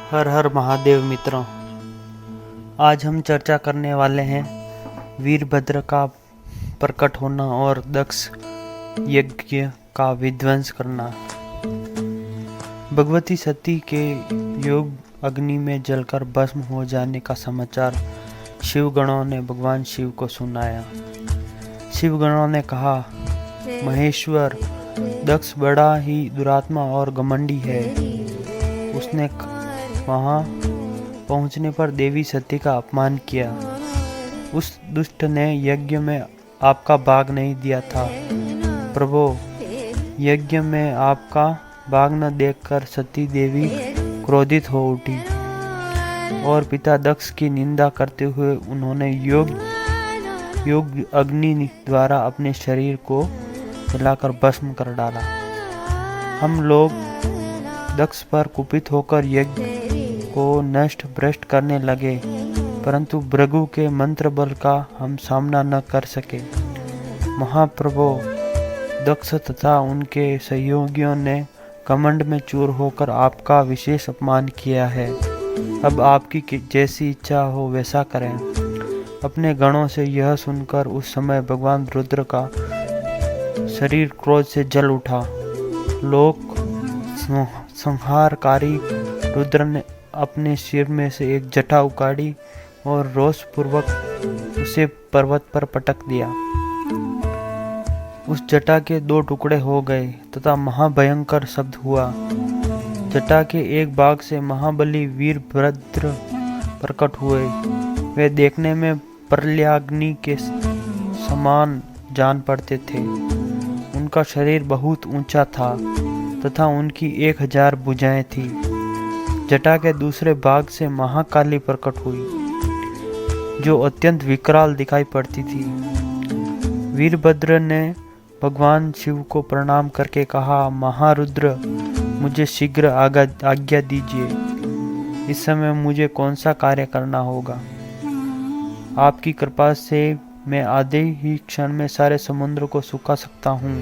हर हर महादेव मित्रों, आज हम चर्चा करने वाले हैं वीरभद्र का प्रकट होना और दक्ष यज्ञ का विध्वंस करना। भगवती सती के योग अग्नि में जलकर भस्म हो जाने का समाचार शिवगणों ने भगवान शिव को सुनाया। शिवगणों ने कहा, महेश्वर, दक्ष बड़ा ही दुरात्मा और घमंडी है। उसने वहां पहुंचने पर देवी सती का अपमान किया। उस दुष्ट ने यज्ञ में आपका भाग नहीं दिया था। प्रभु, यज्ञ में आपका भाग न देखकर सती देवी क्रोधित हो उठी और पिता दक्ष की निंदा करते हुए उन्होंने योग अग्नि द्वारा अपने शरीर को जलाकर भस्म कर डाला। हम लोग दक्ष पर कुपित होकर यज्ञ को नष्ट भ्रष्ट करने लगे, परंतु भृगु के मंत्र बल का हम सामना न कर सके। महाप्रभु, दक्ष तथा उनके सहयोगियों ने घमंड में चूर होकर आपका विशेष अपमान किया है। अब आपकी जैसी इच्छा हो वैसा करें। अपने गणों से यह सुनकर उस समय भगवान रुद्र का शरीर क्रोध से जल उठा। लोक संहारकारी रुद्र ने अपने सिर में से एक जटा उखाड़ी और रोष पूर्वक उसे पर्वत पर पटक दिया। उस जटा के 2 टुकड़े हो गए तथा महाभयंकर शब्द हुआ। जटा के एक भाग से महाबली वीरभद्र प्रकट हुए। वे देखने में प्रलयाग्नि के समान जान पड़ते थे। उनका शरीर बहुत ऊंचा था तथा उनकी 1000 भुजाएं थी। जटा के दूसरे भाग से महाकाली प्रकट हुई, जो अत्यंत विकराल दिखाई पड़ती थी। वीरभद्र ने भगवान शिव को प्रणाम करके कहा, महारुद्र, मुझे शीघ्र आज्ञा दीजिए। इस समय मुझे कौन सा कार्य करना होगा? आपकी कृपा से मैं आधे ही क्षण में सारे समुद्र को सुखा सकता हूँ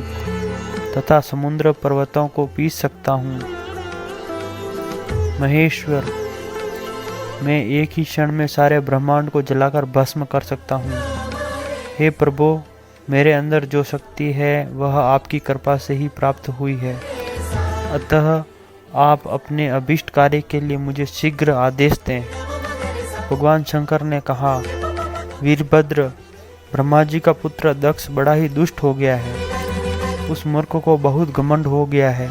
तथा समुद्र पर्वतों को पीस सकता हूँ। महेश्वर, मैं एक ही क्षण में सारे ब्रह्मांड को जलाकर भस्म कर सकता हूँ। हे प्रभु, मेरे अंदर जो शक्ति है वह आपकी कृपा से ही प्राप्त हुई है। अतः आप अपने अभीष्ट कार्य के लिए मुझे शीघ्र आदेश दें। भगवान शंकर ने कहा, वीरभद्र, ब्रह्मा जी का पुत्र दक्ष बड़ा ही दुष्ट हो गया है। उस मूर्ख को बहुत घमंड हो गया है।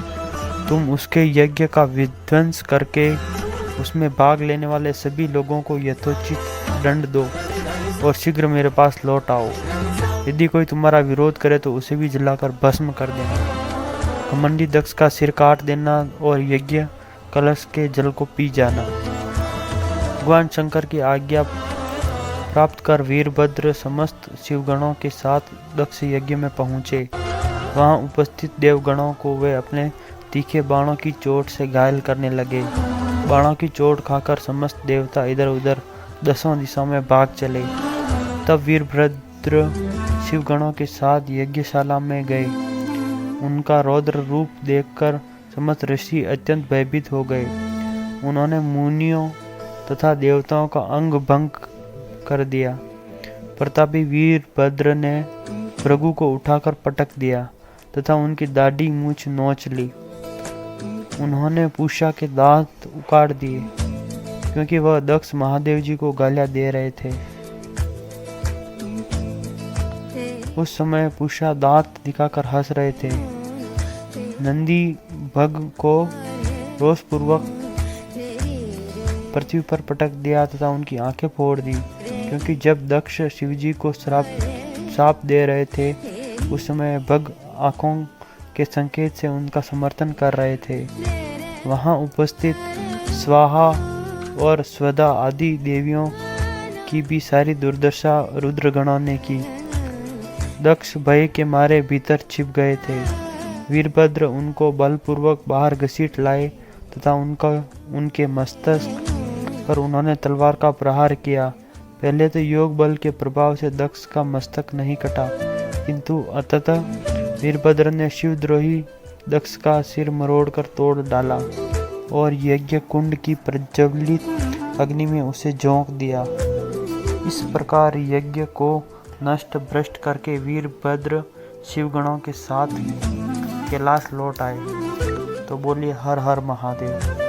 तुम उसके यज्ञ का विध्वंस करके उसमें भाग लेने वाले सभी लोगों को यथोचित दंड दो और शीघ्र मेरे पास लौट आओ। यदि कोई तुम्हारा विरोध करे तो उसे भी जलाकर भस्म कर देना। घमंडी दक्ष का सिर काट देना और यज्ञ कलश के जल को पी जाना। भगवान शंकर की आज्ञा प्राप्त कर वीरभद्र समस्त शिवगणों के साथ दक्ष यज्ञ में पहुंचे। वहां उपस्थित देवगणों को वे अपने तीखे बाणों की चोट से घायल करने लगे। बाणों की चोट खाकर समस्त देवता इधर उधर दसों दिशाओं में भाग चले। तब वीरभद्र शिवगणों के साथ यज्ञशाला में गए। उनका रौद्र रूप देखकर समस्त ऋषि अत्यंत भयभीत हो गए। उन्होंने मुनियों तथा देवताओं का अंग भंग कर दिया। प्रतापी वीरभद्र ने भृगु को उठाकर पटक दिया तथा उनकी दाढ़ी मूछ नोच ली। उन्होंने पूषा के दांत उखाड़ दिए क्योंकि वह दक्ष महादेव जी को गालियां दे रहे थे। उस समय पूषा दांत दिखाकर हंस रहे थे। नंदी भग को रोषपूर्वक पृथ्वी पर पटक दिया तथा उनकी आंखें फोड़ दी, क्योंकि जब दक्ष शिवजी को श्राप दे रहे थे उस समय भग आंखों के संकेत से उनका समर्थन कर रहे थे। वहां उपस्थित स्वाहा और स्वदा आदि देवियों की भी सारी दुर्दशा रुद्रगणों ने की। दक्ष भय के मारे भीतर छिप गए थे। वीरभद्र उनको बलपूर्वक बाहर घसीट लाए तथा उनके मस्तक पर उन्होंने तलवार का प्रहार किया। पहले तो योग बल के प्रभाव से दक्ष का मस्तक नहीं कटा, किंतु अंततः वीरभद्र ने शिवद्रोही दक्ष का सिर मरोड़कर तोड़ डाला और यज्ञ कुंड की प्रज्वलित अग्नि में उसे झोंक दिया। इस प्रकार यज्ञ को नष्ट भ्रष्ट करके वीरभद्र शिवगणों के साथ कैलाश लौट आए। तो बोलिए हर हर महादेव।